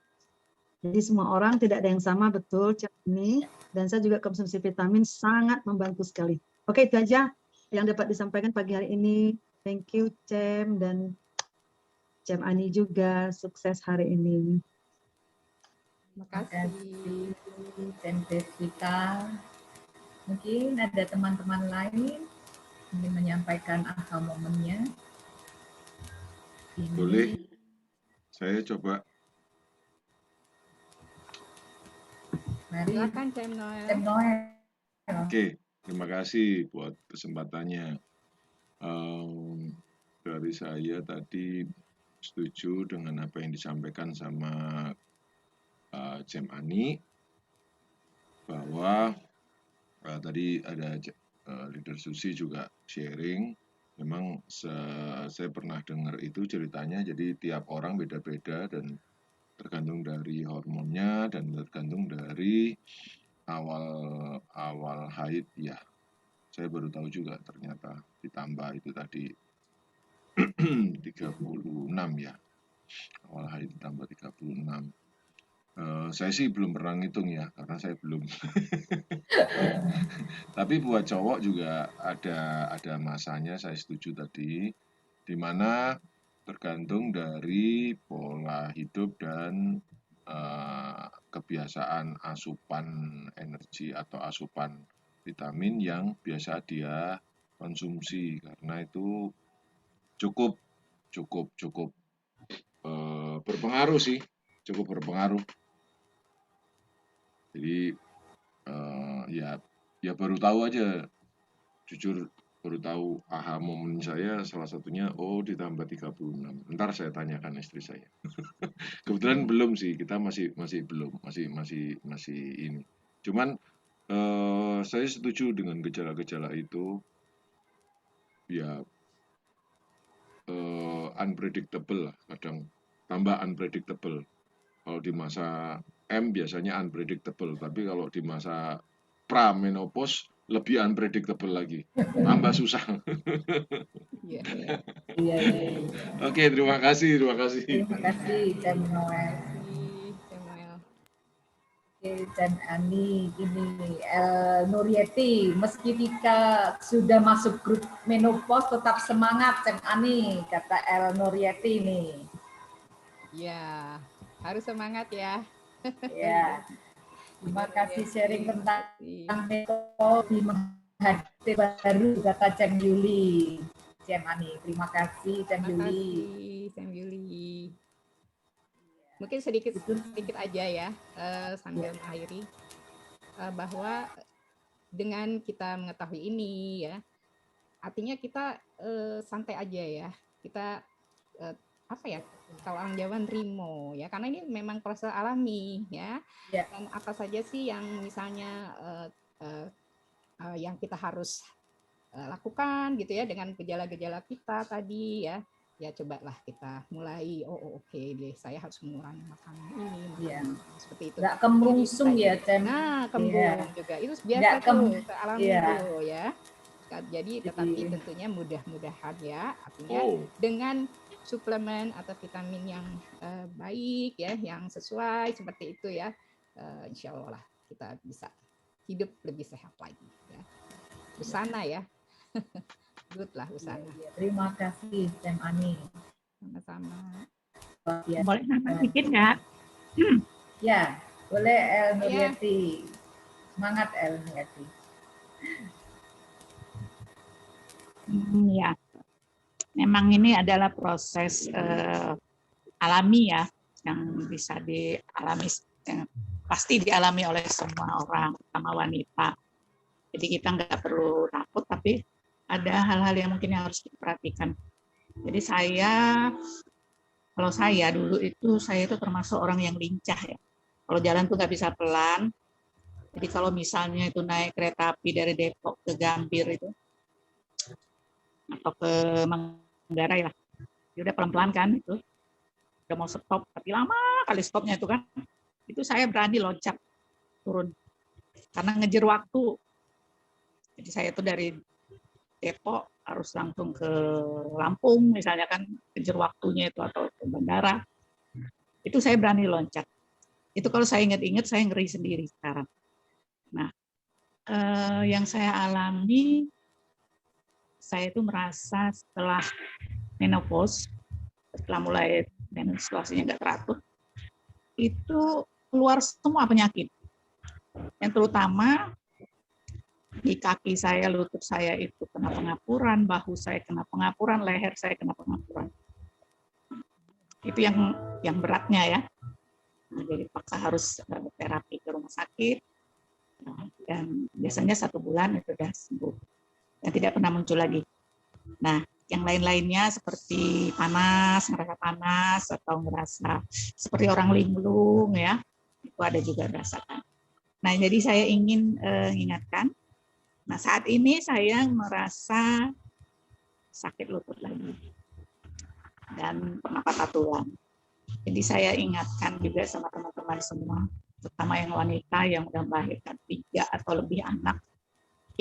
F: Jadi semua orang tidak ada yang sama, betul ini, dan saya juga konsumsi vitamin sangat membantu sekali. Oke, itu aja yang dapat disampaikan pagi hari ini. Thank you Cem dan Cem Ani juga sukses hari ini.
A: Terima
B: Terima
A: kasih.
B: kasih, Cem Deswita. Mungkin ada teman-teman lain ingin menyampaikan aha momennya. Ini,
E: Boleh, saya coba.
B: mari
A: Silakan Cem Noel.
B: Cem Noel.
E: Oke, terima kasih buat kesempatannya. Dari saya tadi setuju dengan apa yang disampaikan sama Cem Ani, bahwa tadi ada Leader Susi juga sharing. Memang saya pernah dengar itu ceritanya, jadi tiap orang beda-beda dan tergantung dari hormonnya dan tergantung dari awal haid ya. Saya baru tahu juga ternyata ditambah itu tadi 36 ya. Awal haid ditambah 36. Saya sih belum pernah ngitung ya, karena saya belum. Tapi buat cowok juga ada masanya, saya setuju tadi, di mana tergantung dari pola hidup dan kebiasaan asupan energi atau asupan vitamin yang biasa dia konsumsi, karena itu cukup berpengaruh sih, cukup berpengaruh. Jadi ya baru tahu aja, jujur baru tahu aha momen saya salah satunya ditambah 36. Ntar saya tanyakan istri saya. Kebetulan belum sih, kita masih belum, masih ini. Cuman saya setuju dengan gejala-gejala itu, ya unpredictable lah, kadang tambah unpredictable. Kalau di masa M biasanya unpredictable, tapi kalau di masa pra-menopause lebih unpredictable lagi, tambah susah.
A: Iya.
B: Iya.
E: Oke, terima kasih.
B: Terima kasih, Cem
A: Terima
B: Noel.
A: kasih Cem Noel.
B: Oke, Cem Ani, ini Nurieti, meski Tika sudah masuk grup menopause tetap semangat Cem Ani, kata Nurieti nih.
A: Ya, harus semangat ya.
B: Ya, terima kasih sharing tentang
A: Terima
B: menopause di menghadapi baru, kata Cem Yuli. Cem Ani, terima kasih Cem Yuli.
A: kasih Cem Yuli. Mungkin sedikit aja ya, sambil mengakhiri, bahwa dengan kita mengetahui ini ya, artinya kita santai aja ya. Kita apa ya, kalau orang Jawa nerimo ya, karena ini memang proses alami ya. Dan apa saja sih yang misalnya yang kita harus lakukan gitu ya dengan gejala-gejala kita tadi ya. Ya cobalah kita mulai, oke deh, saya harus mengurangi makanan ini, seperti itu.
B: Nggak kemrungsung ya, Cem.
A: Nah, kembung juga itu biasa tuh, alami dulu ya. Jadi tetapi tentunya mudah-mudahan ya, artinya dengan suplemen atau vitamin yang baik ya, yang sesuai seperti itu ya, insya Allah kita bisa hidup lebih sehat lagi ya. Usana ya. Good lah Usana.
B: Terima kasih Cem Ani.
A: Sama-sama.
G: Boleh nambah dikit nggak?
B: Ya, boleh El Nurieti. Semangat El Nurieti.
G: Ya, memang ini adalah proses alami ya, yang bisa dialami, yang pasti dialami oleh semua orang, terutama wanita. Jadi kita nggak perlu takut, tapi ada hal-hal yang mungkin harus diperhatikan. Jadi kalau saya dulu itu, saya itu termasuk orang yang lincah ya. Kalau jalan tuh nggak bisa pelan. Jadi kalau misalnya itu naik kereta api dari Depok ke Gambir itu, atau ke Manggarai lah, ya udah pelan-pelan kan itu, udah mau stop, tapi lama kali stopnya itu kan, itu saya berani loncat turun, karena ngejar waktu. Jadi saya itu dari Depok harus langsung ke Lampung misalnya kan, ngejar waktunya itu, atau ke bandara, itu saya berani loncat. Itu kalau saya ingat-ingat saya ngeri sendiri sekarang. Nah, yang saya alami, saya itu merasa setelah menopause setelah mulai menstruasinya nggak teratur, itu keluar semua penyakit. Yang terutama di kaki saya, lutut saya itu kena pengapuran, bahu saya kena pengapuran, leher saya kena pengapuran. Itu yang beratnya ya. Nah, jadi paksa harus terapi ke rumah sakit. Dan biasanya 1 bulan itu sudah sembuh dan tidak pernah muncul lagi. Nah, yang lain-lainnya seperti panas, ngerasa panas atau ngerasa seperti orang linglung ya, itu ada juga rasakan. Nah, jadi saya ingin ingatkan. Nah, saat ini saya merasa sakit lutut lagi dan pernah patah tulang. Jadi saya ingatkan juga sama teman-teman semua, terutama yang wanita yang sudah melahirkan 3 atau lebih anak,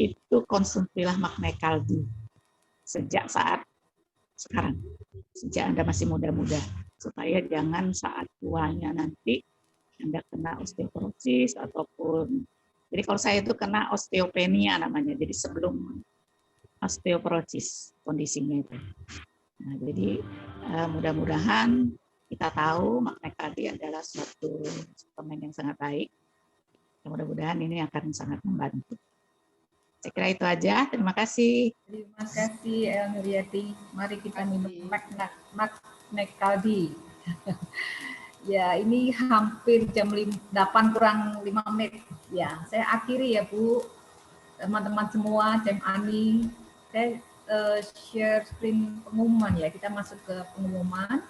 G: itu konsumsilah Magnekaldi sejak saat sekarang, sejak Anda masih muda-muda, supaya jangan saat tuanya nanti Anda kena osteoporosis ataupun, jadi kalau saya itu kena osteopenia namanya, jadi sebelum osteoporosis kondisinya itu. Nah, jadi mudah-mudahan kita tahu Magnekaldi adalah suatu suplemen yang sangat baik. Mudah-mudahan ini akan sangat membantu. Saya kira itu aja. Terima kasih.
B: Terima kasih El Nuryati. Mari kita minum Magnekaldi. Ya, ini hampir jam 8 kurang 5 menit. Ya, saya akhiri ya Bu. Teman-teman semua, Cem Ani, saya share screen pengumuman ya. Kita masuk ke pengumuman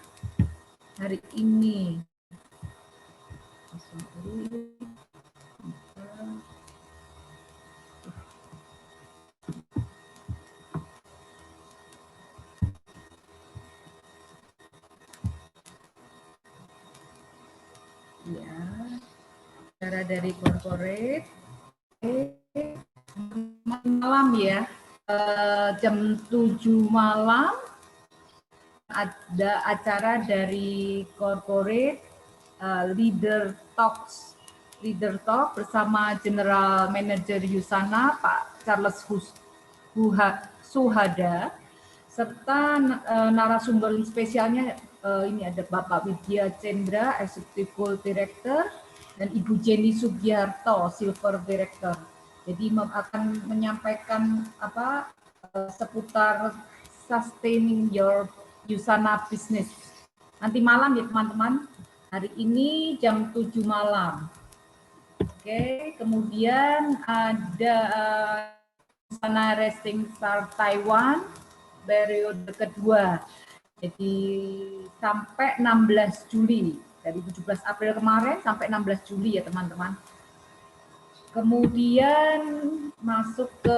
B: hari ini. Ya, cara dari corporate malam ya, jam 7 malam ada acara dari corporate leader talk bersama General Manager Yusana Pak Charles Suhada serta narasumber spesialnya ini ada Bapak Widya Cendra, Executive Director, dan Ibu Jenny Sugiarto, Silver Director. Jadi akan menyampaikan seputar sustaining your Yusana business. Nanti malam ya teman-teman. Hari ini jam 7 malam. Oke, kemudian ada Yusana Racing Star Taiwan periode kedua. Jadi sampai 16 Juli, dari 17 April kemarin sampai 16 Juli ya teman-teman. Kemudian masuk ke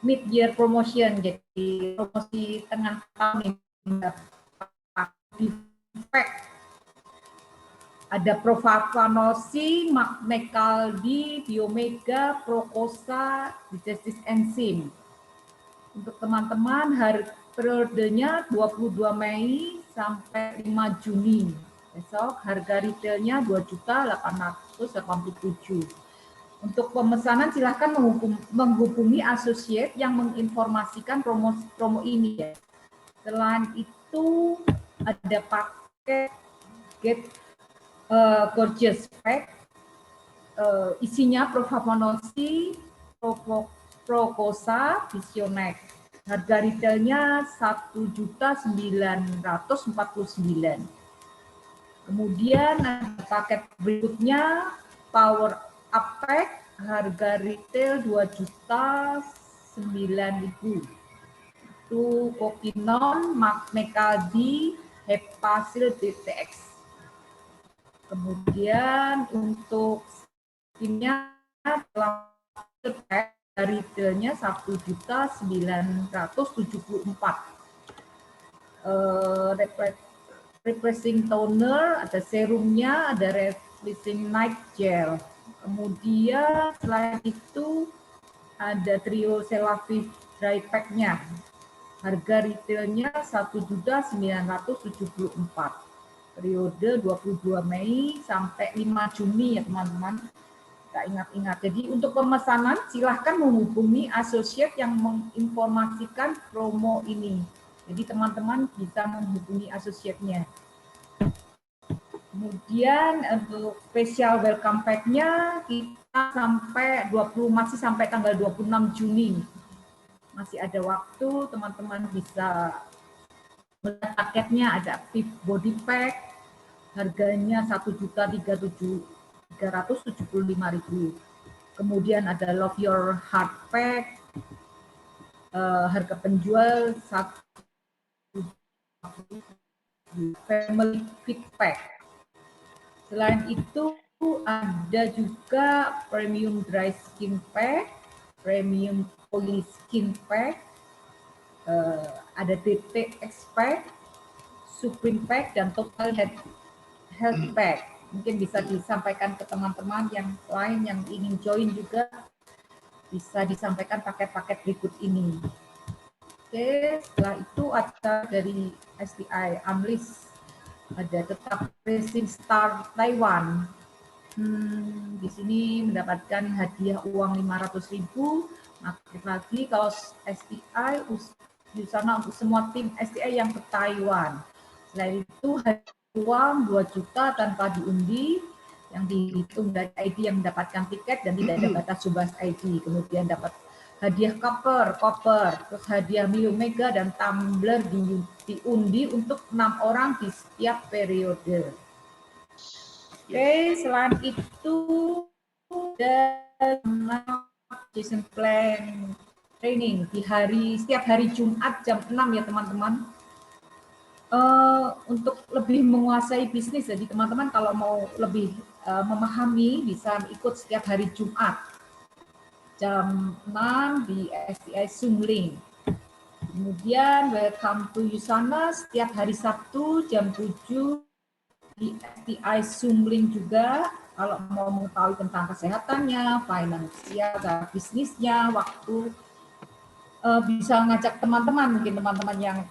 B: mid-year promotion, jadi promosi tengah tahun ini. Ada Profavanosi, Magnekaldi, Biomega, Prokosa, Digestive Enzyme. Untuk teman-teman, periodenya 22 Mei sampai 5 Juni. Besok harga retailnya 2.887.000. Untuk pemesanan silahkan menghubungi associate yang menginformasikan promo ini ya. Selain itu ada paket Get Gorgeous Pack, isinya Profavanosi, Prokosa, Visionex. Harga retailnya 1.949.000. Kemudian ada paket berikutnya Power Up Pack, harga retail 2.009.000. Itu Kokinon, Magnekaldi, Hepasil DTX. Kemudian untuk skinnya retailnya 1.974.000. Refreshing toner, ada serumnya, ada refreshing night gel. Kemudian selain itu ada trio Celavive dry pack-nya. Harga retailnya 1.974.000. Periode 22 Mei sampai 5 Juni ya teman-teman. Kita ingat-ingat. Jadi untuk pemesanan silahkan menghubungi associate yang menginformasikan promo ini. Jadi teman-teman bisa menghubungi associate-nya. Kemudian untuk special welcome pack-nya kita sampai masih sampai tanggal 26 Juni. Masih ada waktu, teman-teman bisa melihat paketnya. Ada active body pack, harganya 1.375.000. Kemudian ada love your heart pack, harga penjual 1 family fit pack. Selain itu ada juga premium dry skin pack, premium oily skin pack, ada DTX pack, Supreme pack, dan total health pack. Mungkin bisa disampaikan ke teman-teman yang lain yang ingin join juga, bisa disampaikan paket-paket berikut ini. Oke, setelah itu ada dari STI Amlis, ada tetap Racing Star Taiwan. Di sini mendapatkan hadiah uang 500.000. Lagi kalau STI di sana untuk semua tim STI yang ke Taiwan. Selain itu hadiah uang 2 juta tanpa diundi, yang dihitung dari ID yang mendapatkan tiket dan tidak ada batas jumlah ID. Kemudian dapat hadiah koper, terus hadiah Mio Mega dan tumbler diundi untuk 6 orang di setiap periode. Oke, selain itu ada Jason Plan training di setiap hari Jumat jam 6 ya teman-teman. Untuk lebih menguasai bisnis, jadi teman-teman kalau mau lebih memahami bisa ikut setiap hari Jumat jam 6 di STI Zoomlink. Kemudian welcome to Yusana setiap hari Sabtu jam 7 di STI Zoomlink juga. Kalau mau mengetahui tentang kesehatannya, finansial, bisnisnya, waktu, bisa ngajak teman-teman, mungkin teman-teman yang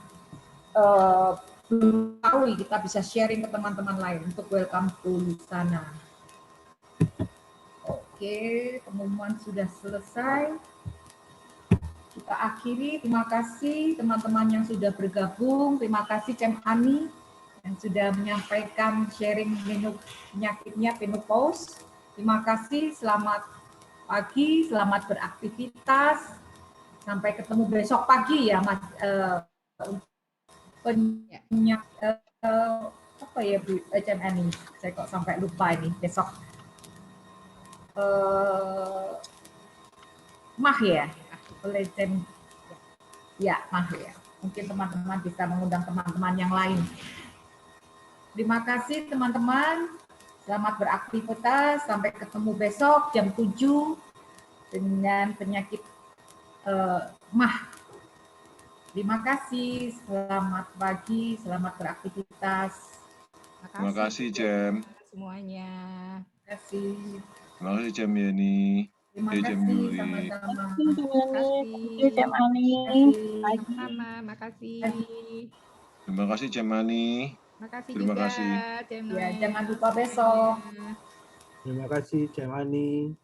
B: belum tahu, kita bisa sharing ke teman-teman lain untuk welcome to Yusana. Oke, pengumuman sudah selesai. Kita akhiri. Terima kasih teman-teman yang sudah bergabung. Terima kasih Cem Ani yang sudah menyampaikan sharing penyakitnya menopause. Terima kasih. Selamat pagi, selamat beraktivitas. Sampai ketemu besok pagi ya, Mas. Apa ya Bu Cem Ani? Saya kok sampai lupa ini besok. Mah ya, oleh Cem, ya mah ya. Mungkin teman-teman bisa mengundang teman-teman yang lain. Terima kasih teman-teman. Selamat beraktivitas. Sampai ketemu besok jam 7 dengan penyakit mah. Terima kasih. Selamat pagi. Selamat beraktivitas.
E: Terima kasih Cem.
A: Semuanya.
B: Terima kasih.
E: Terima kasih Cem Yani.
B: Terima
E: Cem
B: kasih
E: Yuli.
B: sama-sama.
C: Cem Ani.
A: Sama, makasih.
E: Terima kasih Cem Yani.
A: Makasih
E: Terima
A: juga,
E: kasih.
A: Cem
B: Ya,
A: Noel.
B: jangan lupa besok.
H: Terima kasih Cem Ani.